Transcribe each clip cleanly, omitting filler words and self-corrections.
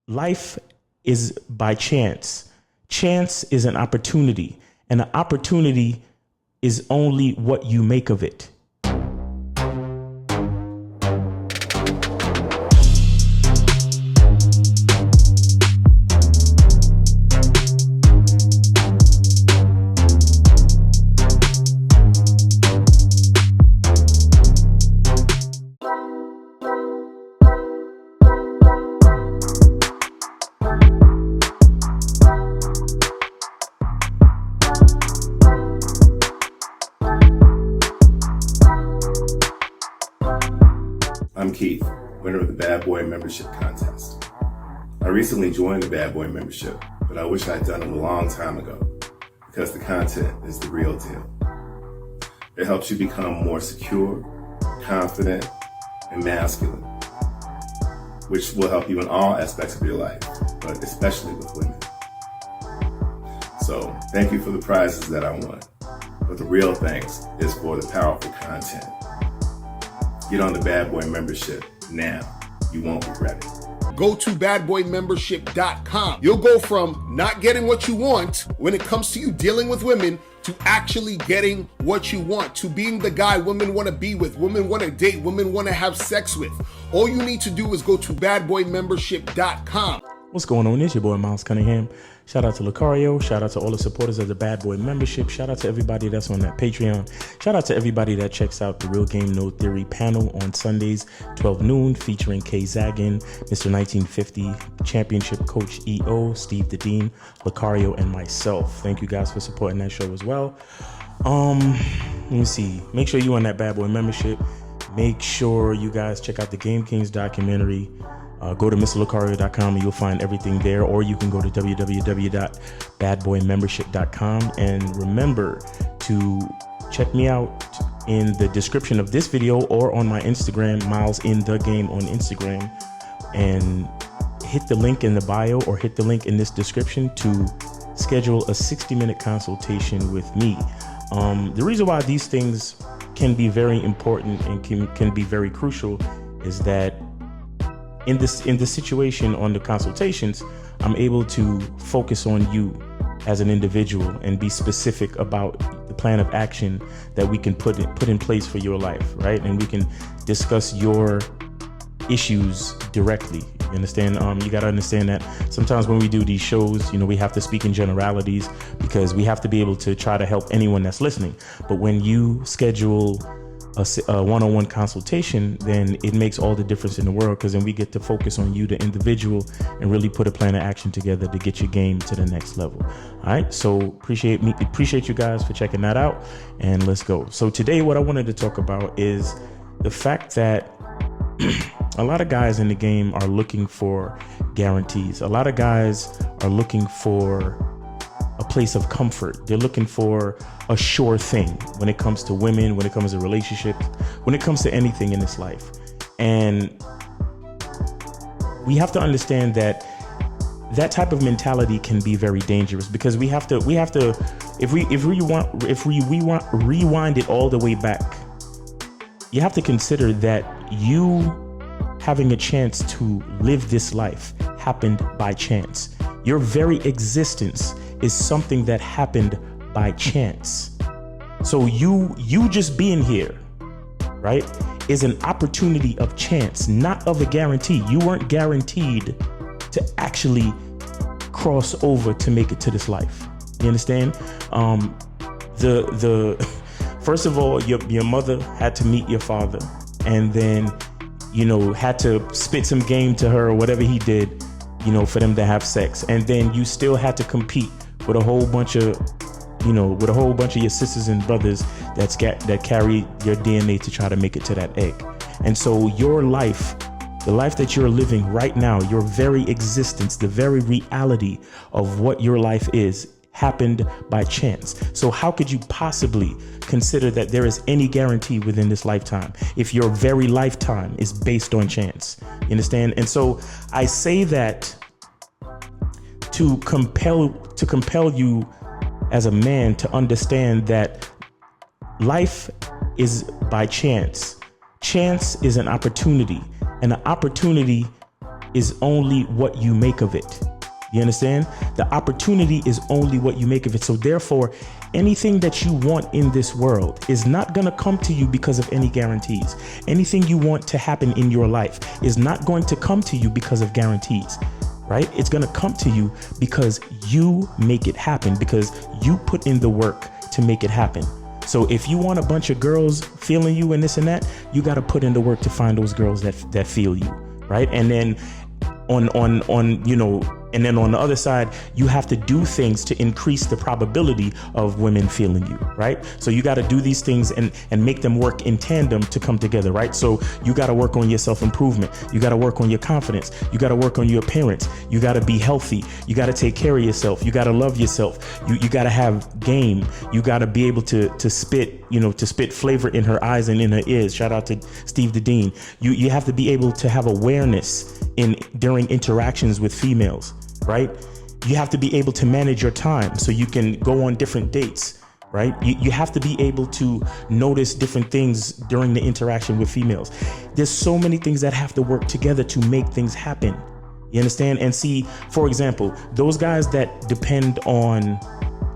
life is by chance. Chance is an opportunity, and an opportunity is only what you make of it. I'm Keith, winner of the Bad Boy membership contest. I recently joined the Bad Boy membership, but I wish I'd done it a long time ago because the content is the real deal. It helps you become more secure, confident, and masculine, which will help you in all aspects of your life, but especially with women. So thank you for the prizes that I won, but the real thanks is for the powerful content. Get on the Bad Boy membership now. You won't regret it. Go to badboymembership.com. You'll go from not getting what you want when it comes to you dealing with women to actually getting what you want, to being the guy women want to be with, women want to date, women want to have sex with. All you need to do is go to badboymembership.com. What's going on? It's your boy Miles Cunningham. Shout out to Lucario. Shout out to all the supporters of the Bad Boy membership. Shout out to everybody that's on that Patreon. Shout out to everybody that checks out the Real Game No Theory panel on Sundays, 12 noon, featuring Kay Zaggin, Mr. 1950, Championship Coach EO, Steve the Dean, Lucario, and myself. Thank you guys for supporting that show as well. Let me see. Make sure you on that Bad Boy membership. Make sure you guys check out the Game Kings documentary. Go to mrlucario.com and you'll find everything there, or you can go to www.badboymembership.com, and remember to check me out in the description of this video or on my Instagram, milesinthegame on Instagram, and hit the link in the bio or hit the link in this description to schedule a 60-minute consultation with me. The reason why these things can be very important and can be very crucial is that in the situation on the consultations, I'm able to focus on you as an individual and be specific about the plan of action that we can put in place for your life, right? And we can discuss your issues directly. You understand? You got to understand that sometimes when we do these shows, we have to speak in generalities because we have to be able to try to help anyone that's listening. But when you schedule a one-on-one consultation, then it makes all the difference in the world, because then we get to focus on you, the individual, and really put a plan of action together to get your game to the next level. All right, so appreciate you guys for checking that out, and let's go. So today what I wanted to talk about is the fact that a lot of guys in the game are looking for guarantees. A lot of guys are looking for a place of comfort. They're looking for a sure thing when it comes to women, when it comes to relationships, when it comes to anything in this life. And we have to understand that that type of mentality can be very dangerous, because we have to if we rewind it all the way back, you have to consider that you having a chance to live this life happened by chance. Your very existence is something that happened by chance. So you just being here, right, is an opportunity of chance, not of a guarantee. You weren't guaranteed to actually cross over to make it to this life. You understand? First of all, your mother had to meet your father, and then had to spit some game to her or whatever he did, for them to have sex. And then you still had to compete with a whole bunch of your sisters and brothers that carry your DNA to try to make it to that egg. And so your life, the life that you're living right now, your very existence, the very reality of what your life is, happened by chance. So how could you possibly consider that there is any guarantee within this lifetime if your very lifetime is based on chance? You understand? And so I say that to compel you as a man to understand that life is by chance. Chance is an opportunity, and an opportunity is only what you make of it. You understand? The opportunity is only what you make of it. So therefore, anything that you want in this world is not going to come to you because of any guarantees. Anything you want to happen in your life is not going to come to you because of guarantees, right? It's going to come to you because you make it happen, because you put in the work to make it happen. So if you want a bunch of girls feeling you and this and that, you got to put in the work to find those girls that feel you, right? And then and then on the other side, you have to do things to increase the probability of women feeling you, right? So you got to do these things and make them work in tandem to come together, right? So you got to work on your self-improvement. You got to work on your confidence. You got to work on your appearance. You got to be healthy. You got to take care of yourself. You got to love yourself. You got to have game. You got to be able to spit flavor in her eyes and in her ears. Shout out to Steve the Dean. You have to be able to have awareness during interactions with females, right? You have to be able to manage your time so you can go on different dates, right? You have to be able to notice different things during the interaction with females. There's so many things that have to work together to make things happen. You understand? And see, for example, those guys that depend on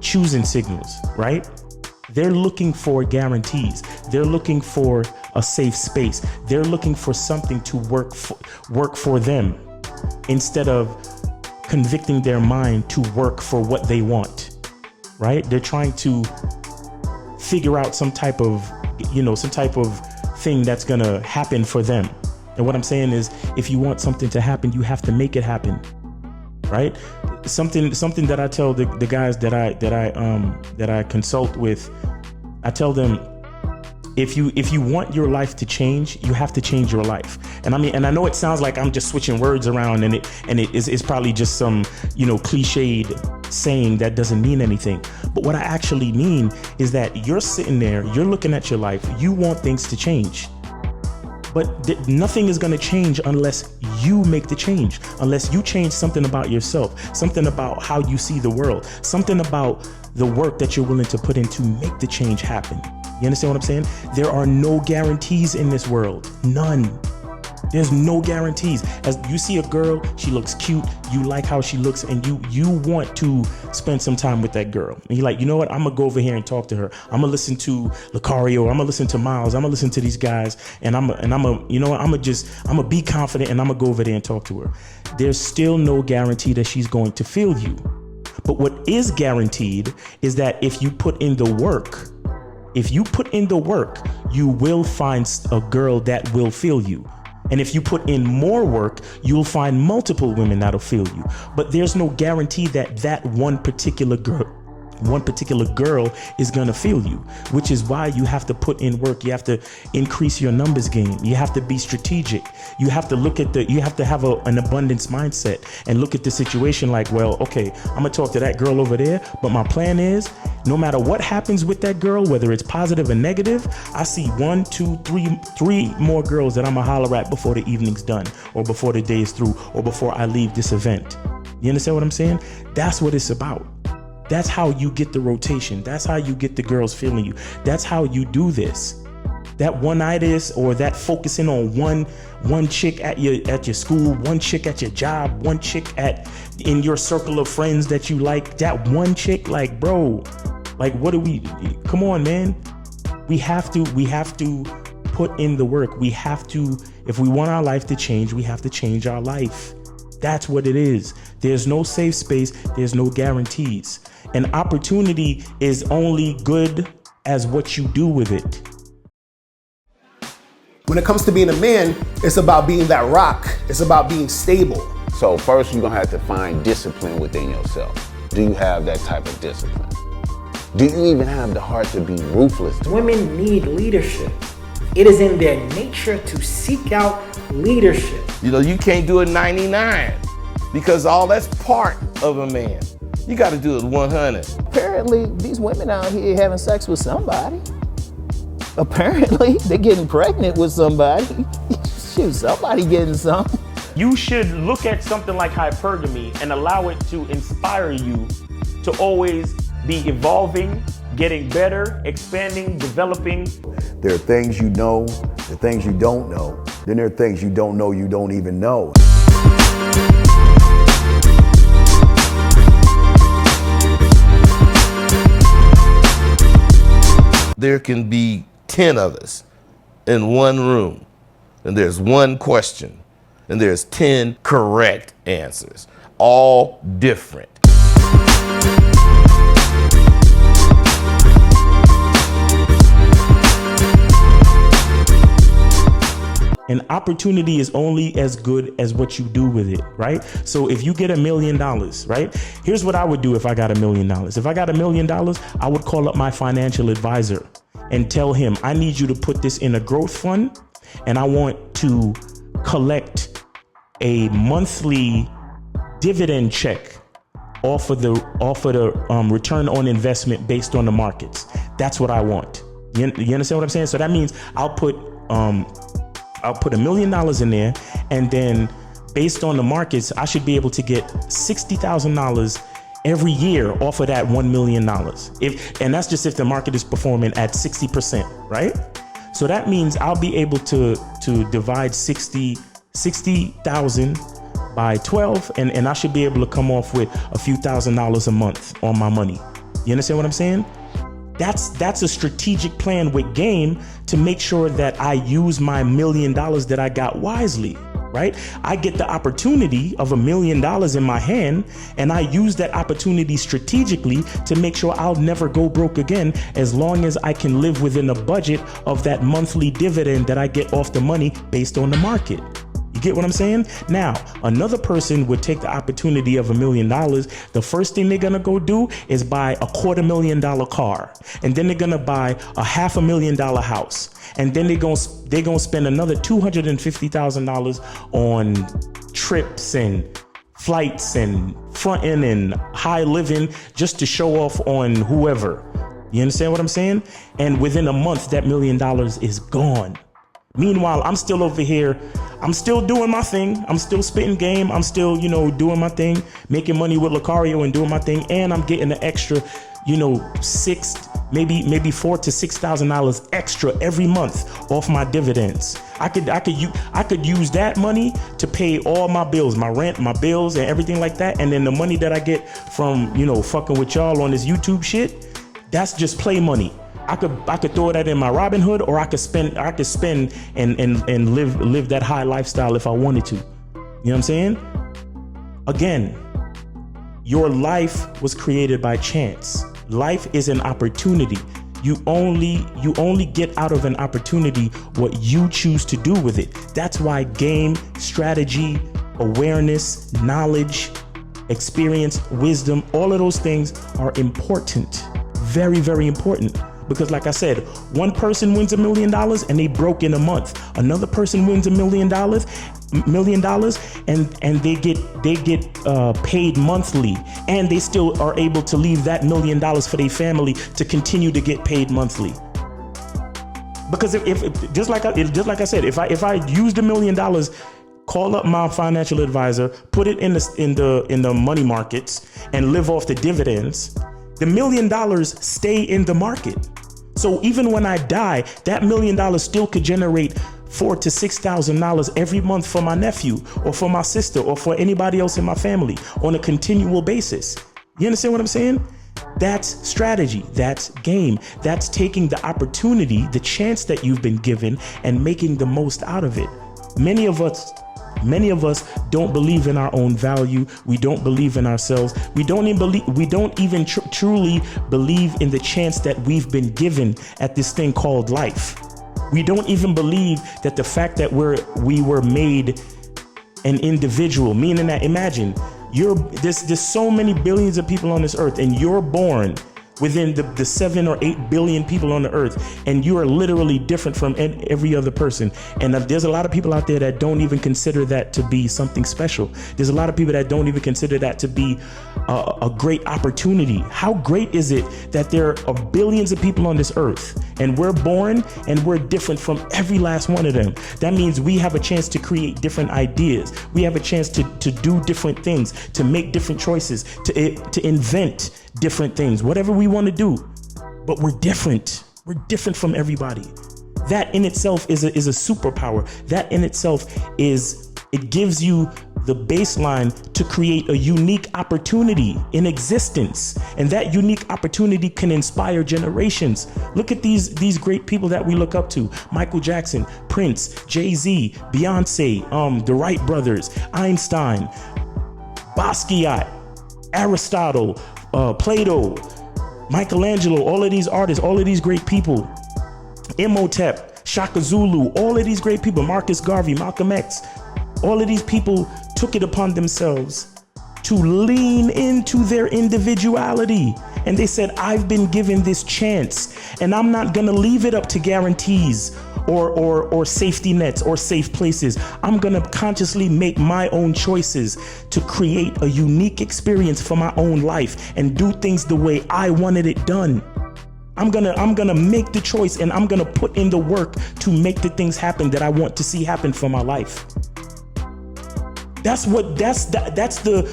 choosing signals, right? They're looking for guarantees. They're looking for a safe space. They're looking for something to work for them instead of convicting their mind to work for what they want, right? They're trying to figure out some type of thing that's gonna happen for them. And what I'm saying is, if you want something to happen, you have to make it happen, right? Something that I tell the guys that I consult with, I tell them, if you want your life to change, you have to change your life. And I know it sounds like I'm just switching words around, and it's probably just some cliched saying that doesn't mean anything. But what I actually mean is that you're sitting there, you're looking at your life, you want things to change. But nothing is going to change unless you make the change, unless you change something about yourself, something about how you see the world, something about the work that you're willing to put in to make the change happen. You understand what I'm saying? There are no guarantees in this world. None. There's no guarantees. As you see a girl, she looks cute, you like how she looks, and you want to spend some time with that girl. And you're like, you know what? I'm gonna go over here and talk to her. I'm gonna listen to Lucario, I'm gonna listen to Miles, I'm gonna listen to these guys, and I'm gonna be confident, and I'm gonna go over there and talk to her. There's still no guarantee that she's going to feel you. But what is guaranteed is that if you put in the work, you will find a girl that will feel you. And if you put in more work, you'll find multiple women that'll feel you. But there's no guarantee that one particular girl is gonna feel you, which is why you have to put in work. You have to increase your numbers game. You have to be strategic. You have to you have to have an abundance mindset and look at the situation like, well, okay, I'm gonna talk to that girl over there, but my plan is, no matter what happens with that girl, whether it's positive or negative, I see 1, 2, 3 more girls that I'm gonna holler at before the evening's done, or before the day is through, or before I leave this event. You understand what I'm saying? That's what it's about. That's how you get the rotation. That's how you get the girls feeling you. That's how you do this. That one-itis, or that focusing on one chick at your school, one chick at your job, one chick in your circle of friends that you like, that one chick, like, bro, like, come on, man. We have to put in the work. We have to, if we want our life to change, we have to change our life. That's what it is. There's no safe space. There's no guarantees. An opportunity is only good as what you do with it. When it comes to being a man, it's about being that rock. It's about being stable. So first, you're gonna have to find discipline within yourself. Do you have that type of discipline? Do you even have the heart to be ruthless? Women need leadership. It is in their nature to seek out leadership. You know, you can't do it 99 because all that's part of a man. You got to do it 100. Apparently, these women out here having sex with somebody. Apparently, they're getting pregnant with somebody. Shoot, somebody getting some. You should look at something like hypergamy and allow it to inspire you to always be evolving, getting better, expanding, developing. There are things you know, there are things you don't know. Then there are things you don't know you don't even know. there can be 10 of us in one room, and there's one question, and there's 10 correct answers, all different. An opportunity is only as good as what you do with it, right? So if you get $1 million, right? Here's what I would do if I got $1 million. If I got $1 million, I would call up my financial advisor and tell him, I need you to put this in a growth fund, and I want to collect a monthly dividend check off of the return on investment based on the markets. That's what I want. You understand what I'm saying? So that means I'll put $1 million in there, and then based on the markets, I should be able to get $60,000 every year off of that $1 million. And that's just if the market is performing at 60%, right? So that means I'll be able to divide 60,000 by 12, and I should be able to come off with a few $1,000s a month on my money. You understand what I'm saying? That's a strategic plan with game to make sure that I use my $1 million that I got wisely, right? I get the opportunity of $1 million in my hand, and I use that opportunity strategically to make sure I'll never go broke again, as long as I can live within a budget of that monthly dividend that I get off the money based on the market. You get what I'm saying? Now, another person would take the opportunity of $1 million. The first thing they're gonna go do is buy a $250,000 car, and then they're gonna buy a $500,000 house, and then they're gonna spend another $250,000 on trips and flights and fronting and high living just to show off on whoever. You understand what I'm saying? And within a month, that $1 million is gone. Meanwhile, I'm still over here. I'm still doing my thing. I'm still spitting game. I'm still, doing my thing, making money with Lucario and doing my thing. And I'm getting an extra, maybe $4,000 to $6,000 extra every month off my dividends. I could use that money to pay all my bills, my rent, my bills, and everything like that. And then the money that I get from, fucking with y'all on this YouTube shit, that's just play money. I could throw that in my Robinhood, or I could spend and live that high lifestyle if I wanted to. You know what I'm saying? Again, your life was created by chance. Life is an opportunity. You only get out of an opportunity what you choose to do with it. That's why game, strategy, awareness, knowledge, experience, wisdom, all of those things are important. Very, very important. Because like I said, one person wins $1 million and they broke in a month. Another person wins $1 million, and they get paid monthly, and they still are able to leave that $1 million for their family to continue to get paid monthly. Because if just like I said, if I used $1 million, call up my financial advisor, put it in the money markets, and live off the dividends, the $1 million stay in the market. So even when I die, that $1 million still could generate $4,000 to $6,000 every month for my nephew, or for my sister, or for anybody else in my family on a continual basis. You understand what I'm saying? That's strategy. That's game. That's taking the opportunity, the chance that you've been given, and making the most out of it. Many of us don't believe in our own value. We don't believe in ourselves. We don't even truly believe in the chance that we've been given at this thing called life. We don't even believe that the fact that we were made an individual, meaning that, imagine, there's so many billions of people on this earth, and you're born within the 7 or 8 billion people on the earth, and you are literally different from every other person. And there's a lot of people out there that don't even consider that to be something special. There's a lot of people that don't even consider that to be a great opportunity. How great is it that there are billions of people on this earth, and we're born and we're different from every last one of them? That means we have a chance to create different ideas. We have a chance to do different things, to make different choices, to invent different things, whatever we want to do. But we're different. We're different from everybody. That in itself is a superpower. That in itself it gives you the baseline to create a unique opportunity in existence. And that unique opportunity can inspire generations. Look at these great people that we look up to. Michael Jackson, Prince, Jay-Z, Beyonce, the Wright brothers, Einstein, Basquiat, Aristotle, Plato, Michelangelo, all of these artists, all of these great people, Imhotep, Shaka Zulu, all of these great people, Marcus Garvey, Malcolm X, all of these people took it upon themselves to lean into their individuality. And they said, I've been given this chance and I'm not gonna leave it up to guarantees or safety nets or safe places. I'm gonna consciously make my own choices to create a unique experience for my own life and do things the way I wanted it done. I'm gonna make the choice and I'm gonna put in the work to make the things happen that I want to see happen for my life. That's the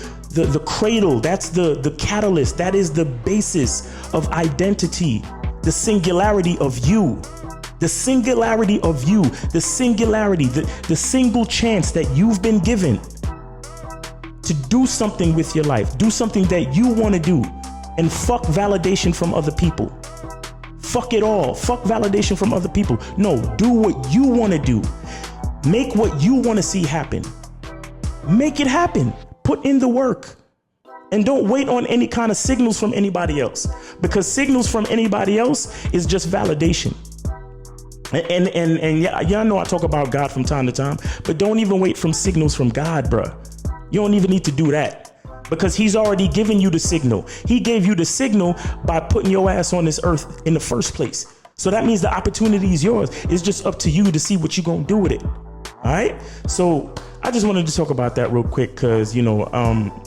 cradle, that's the catalyst, that is the basis of identity, the singularity of you. The singularity of you, the singularity, the single chance that you've been given to do something with your life, do something that you want to do, and fuck validation from other people. Fuck it all. Fuck validation from other people. No, do what you want to do. Make what you want to see happen. Make it happen. Put in the work. And don't wait on any kind of signals from anybody else, because signals from anybody else is just validation. And yeah, y'all know I talk about God from time to time, but don't even wait from signals from God, bruh. You don't even need to do that, because he's already given you the signal. He gave you the signal by putting your ass on this earth in the first place. So that means the opportunity is yours. It's just up to you to see what you're gonna do with it. All right. So I just wanted to talk about that real quick, because, you know,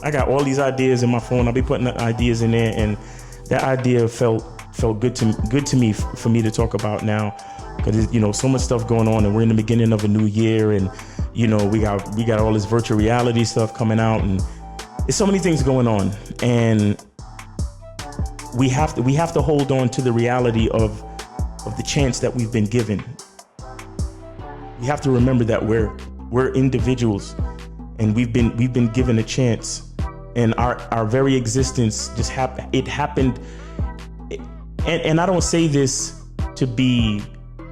I got all these ideas in my phone. I'll be putting the ideas in there, and that idea felt good to me for me to talk about now. Because, you know, so much stuff going on, and we're in the beginning of a new year, and, you know, we got all this virtual reality stuff coming out, and there's so many things going on, and we have to hold on to the reality of the chance that we've been given. We have to remember that we're individuals, and we've been given a chance, and our very existence just happened. And I don't say this to be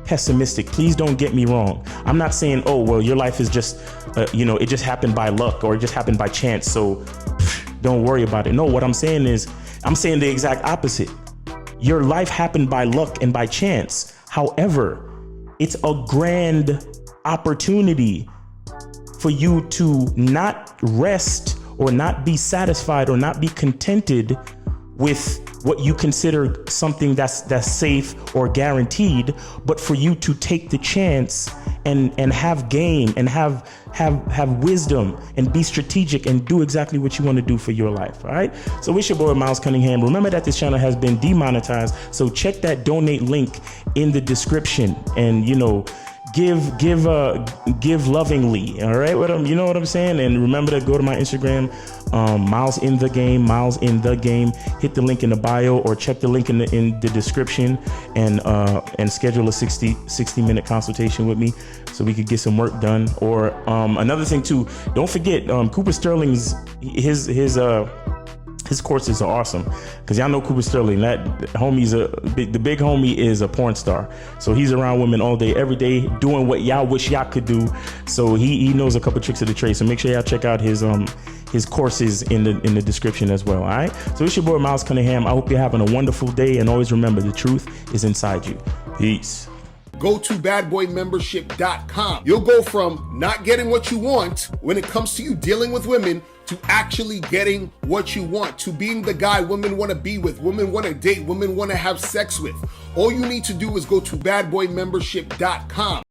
pessimistic. Please don't get me wrong. I'm not saying, oh, well, your life is just, it just happened by luck, or it just happened by chance, so don't worry about it. No, what I'm saying is, I'm saying the exact opposite. Your life happened by luck and by chance. However, it's a grand opportunity for you to not rest or not be satisfied or not be contented with what you consider something that's safe or guaranteed, but for you to take the chance and have game and have wisdom and be strategic and do exactly what you want to do for your life. All right. So it's your boy Miles Cunningham. Remember that this channel has been demonetized, so check that donate link in the description, and, you know, give lovingly. All right, you know what I'm saying? And remember to go to my Instagram, Miles in the Game, Miles in the Game. Hit the link in the bio, or check the link in the description, and schedule a 60-minute consultation with me so we could get some work done. Or another thing too, don't forget Cooper Sterling's his courses are awesome, because y'all know Cooper Sterling, that homie's the big homie is a porn star. So he's around women all day, every day, doing what y'all wish y'all could do. So he knows a couple tricks of the trade. So make sure y'all check out his courses in the description as well. All right. So it's your boy Miles Cunningham. I hope you're having a wonderful day, and always remember, the truth is inside you. Peace. Go to badboymembership.com. You'll go from not getting what you want when it comes to you dealing with women to actually getting what you want, to being the guy women want to be with, women want to date, women want to have sex with. All you need to do is go to badboymembership.com.